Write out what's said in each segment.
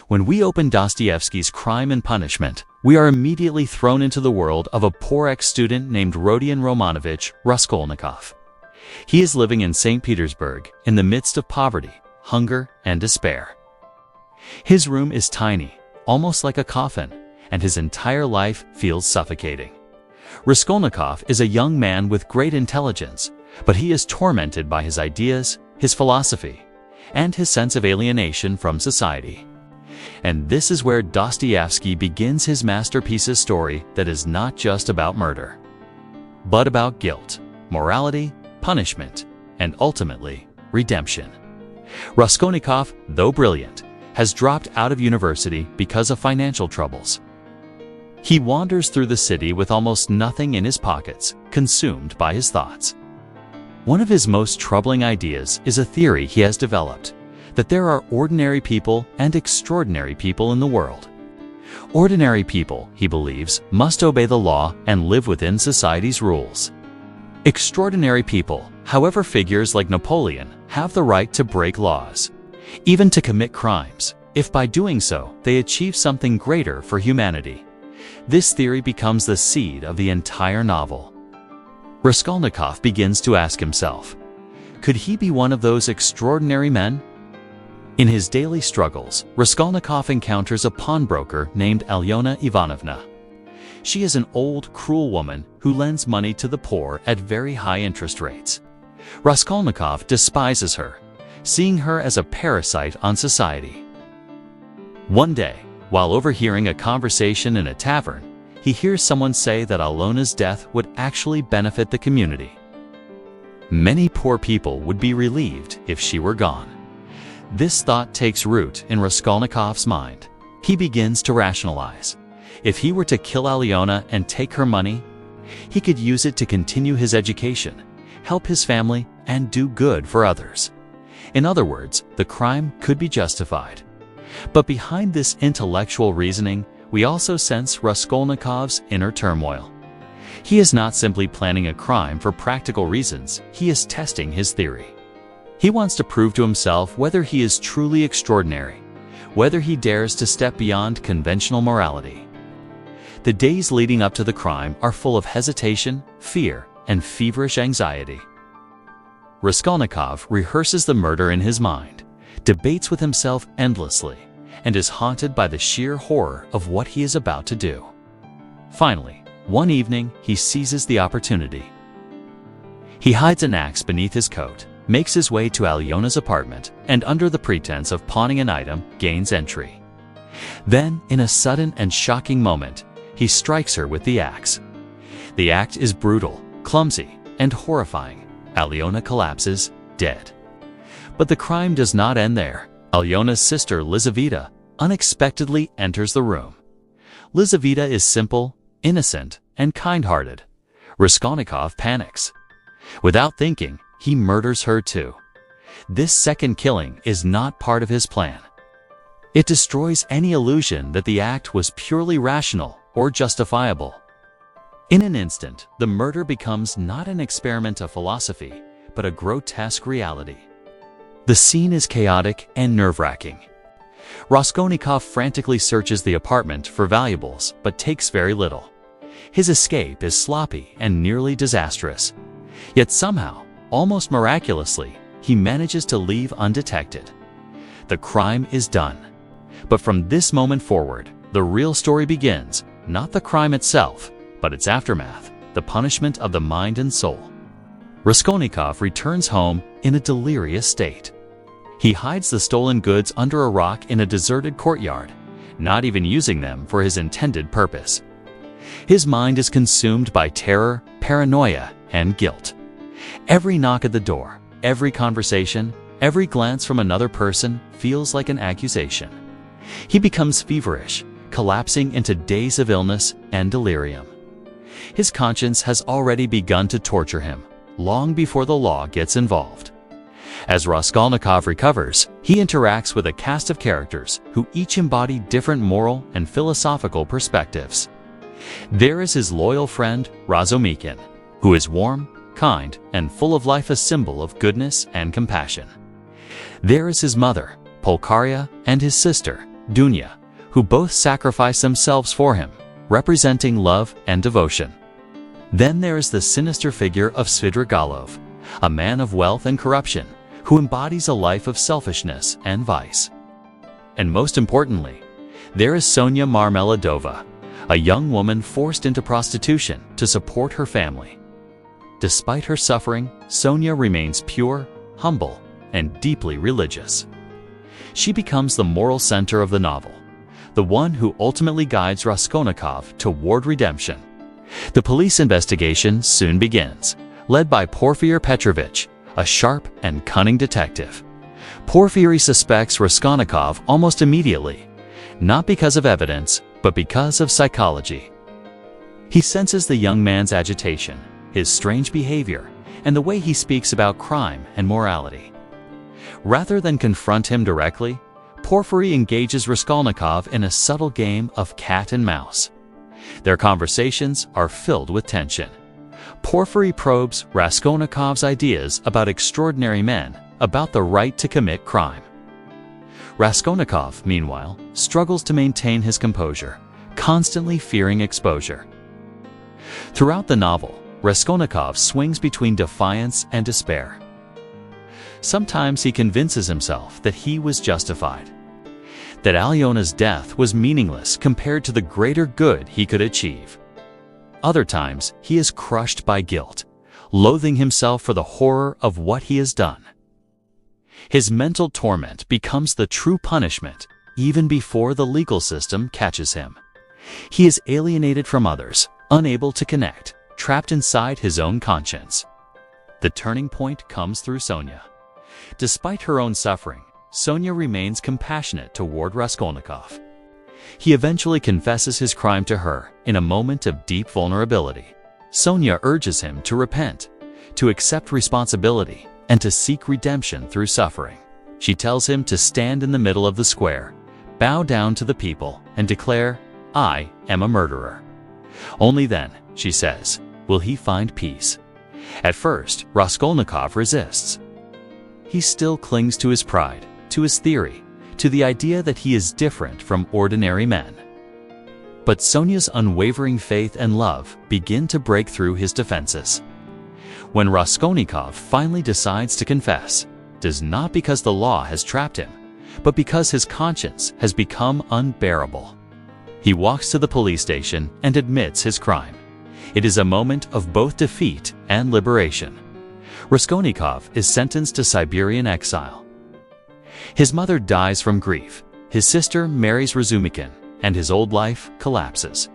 When we open Dostoevsky's Crime and Punishment, we are immediately thrown into the world of a poor ex-student named Rodion Romanovich Raskolnikov. He is living in St. Petersburg in the midst of poverty, hunger, and despair. His room is tiny, almost like a coffin, and his entire life feels suffocating. Raskolnikov is a young man with great intelligence, but he is tormented by his ideas, his philosophy, and his sense of alienation from society. And this is where Dostoevsky begins his masterpiece's story that is not just about murder, but about guilt, morality, punishment, and ultimately, redemption. Raskolnikov, though brilliant, has dropped out of university because of financial troubles. He wanders through the city with almost nothing in his pockets, consumed by his thoughts. One of his most troubling ideas is a theory he has developed, that there are ordinary people and extraordinary people in the world. Ordinary people, he believes, must obey the law and live within society's rules. Extraordinary people, however, figures like Napoleon, have the right to break laws, even to commit crimes, if by doing so they achieve something greater for humanity. This theory becomes the seed of the entire novel. Raskolnikov begins to ask himself, could he be one of those extraordinary men? In his daily struggles, Raskolnikov encounters a pawnbroker named Alyona Ivanovna. She is an old, cruel woman who lends money to the poor at very high interest rates. Raskolnikov despises her, seeing her as a parasite on society. One day, while overhearing a conversation in a tavern, he hears someone say that Alyona's death would actually benefit the community. Many poor people would be relieved if she were gone. This thought takes root in Raskolnikov's mind. He begins to rationalize. If he were to kill Alyona and take her money, he could use it to continue his education, help his family, and do good for others. In other words, the crime could be justified. But behind this intellectual reasoning, we also sense Raskolnikov's inner turmoil. He is not simply planning a crime for practical reasons, he is testing his theory. He wants to prove to himself whether he is truly extraordinary, whether he dares to step beyond conventional morality. The days leading up to the crime are full of hesitation, fear, and feverish anxiety. Raskolnikov rehearses the murder in his mind, debates with himself endlessly, and is haunted by the sheer horror of what he is about to do. Finally, one evening, he seizes the opportunity. He hides an axe beneath his coat, makes his way to Alyona's apartment, and under the pretense of pawning an item, gains entry. Then, in a sudden and shocking moment, he strikes her with the axe. The act is brutal, clumsy, and horrifying. Alyona collapses, dead. But the crime does not end there. Alyona's sister Lizaveta unexpectedly enters the room. Lizaveta is simple, innocent, and kind-hearted. Raskolnikov panics. Without thinking, he murders her too. This second killing is not part of his plan. It destroys any illusion that the act was purely rational or justifiable. In an instant, the murder becomes not an experiment of philosophy, but a grotesque reality. The scene is chaotic and nerve-wracking. Raskolnikov frantically searches the apartment for valuables, but takes very little. His escape is sloppy and nearly disastrous. Yet somehow, almost miraculously, he manages to leave undetected. The crime is done. But from this moment forward, the real story begins, not the crime itself, but its aftermath, the punishment of the mind and soul. Raskolnikov returns home in a delirious state. He hides the stolen goods under a rock in a deserted courtyard, not even using them for his intended purpose. His mind is consumed by terror, paranoia, and guilt. Every knock at the door, every conversation, every glance from another person feels like an accusation. He becomes feverish, collapsing into days of illness and delirium. His conscience has already begun to torture him, long before the law gets involved. As Raskolnikov recovers, he interacts with a cast of characters who each embody different moral and philosophical perspectives. There is his loyal friend, Razumikin, who is warm, kind, and full of life, a symbol of goodness and compassion. There is his mother, Polkaria, and his sister, Dunya, who both sacrifice themselves for him, representing love and devotion. Then there is the sinister figure of Svidrigailov, a man of wealth and corruption, who embodies a life of selfishness and vice. And most importantly, there is Sonia Marmeladova, a young woman forced into prostitution to support her family. Despite her suffering, Sonia remains pure, humble, and deeply religious. She becomes the moral center of the novel, the one who ultimately guides Raskolnikov toward redemption. The police investigation soon begins, led by Porfiry Petrovich, a sharp and cunning detective. Porfiry suspects Raskolnikov almost immediately, not because of evidence, but because of psychology. He senses the young man's agitation, his strange behavior, and the way he speaks about crime and morality. Rather than confront him directly, Porfiry engages Raskolnikov in a subtle game of cat and mouse. Their conversations are filled with tension. Porfiry probes Raskolnikov's ideas about extraordinary men, about the right to commit crime. Raskolnikov, meanwhile, struggles to maintain his composure, constantly fearing exposure. Throughout the novel, Raskolnikov swings between defiance and despair. Sometimes he convinces himself that he was justified, that Alyona's death was meaningless compared to the greater good he could achieve. Other times, he is crushed by guilt, loathing himself for the horror of what he has done. His mental torment becomes the true punishment even before the legal system catches him. He is alienated from others, unable to connect, trapped inside his own conscience. The turning point comes through Sonia. Despite her own suffering, Sonia remains compassionate toward Raskolnikov. He eventually confesses his crime to her in a moment of deep vulnerability. Sonia urges him to repent, to accept responsibility, and to seek redemption through suffering. She tells him to stand in the middle of the square, bow down to the people, and declare, "I am a murderer." Only then, she says, will he find peace. At first, Raskolnikov resists. He still clings to his pride, to his theory, to the idea that he is different from ordinary men. But Sonia's unwavering faith and love begin to break through his defenses. When Raskolnikov finally decides to confess, it is not because the law has trapped him, but because his conscience has become unbearable. He walks to the police station and admits his crime. It is a moment of both defeat and liberation. Raskolnikov is sentenced to Siberian exile. His mother dies from grief, his sister marries Razumikin, and his old life collapses.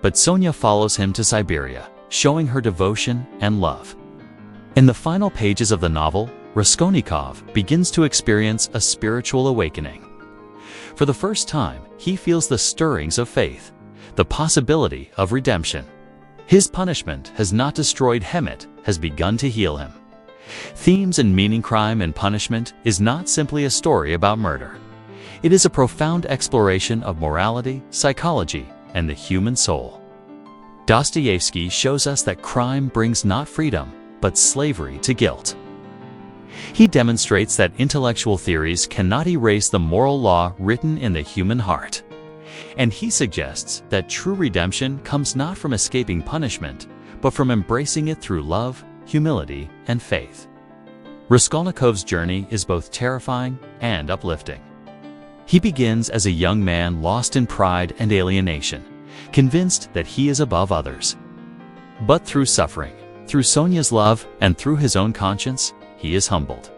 But Sonia follows him to Siberia, showing her devotion and love. In the final pages of the novel, Raskolnikov begins to experience a spiritual awakening. For the first time, he feels the stirrings of faith, the possibility of redemption. His punishment has not destroyed him, it has begun to heal him. Themes in Meaning, Crime, and Punishment is not simply a story about murder. It is a profound exploration of morality, psychology, and the human soul. Dostoevsky shows us that crime brings not freedom, but slavery to guilt. He demonstrates that intellectual theories cannot erase the moral law written in the human heart. And he suggests that true redemption comes not from escaping punishment, but from embracing it through love, humility, and faith. Raskolnikov's journey is both terrifying and uplifting. He begins as a young man lost in pride and alienation, convinced that he is above others. But through suffering, through Sonia's love, and through his own conscience, he is humbled.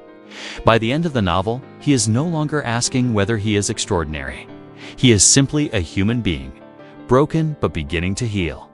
By the end of the novel, he is no longer asking whether he is extraordinary. He is simply a human being, broken but beginning to heal.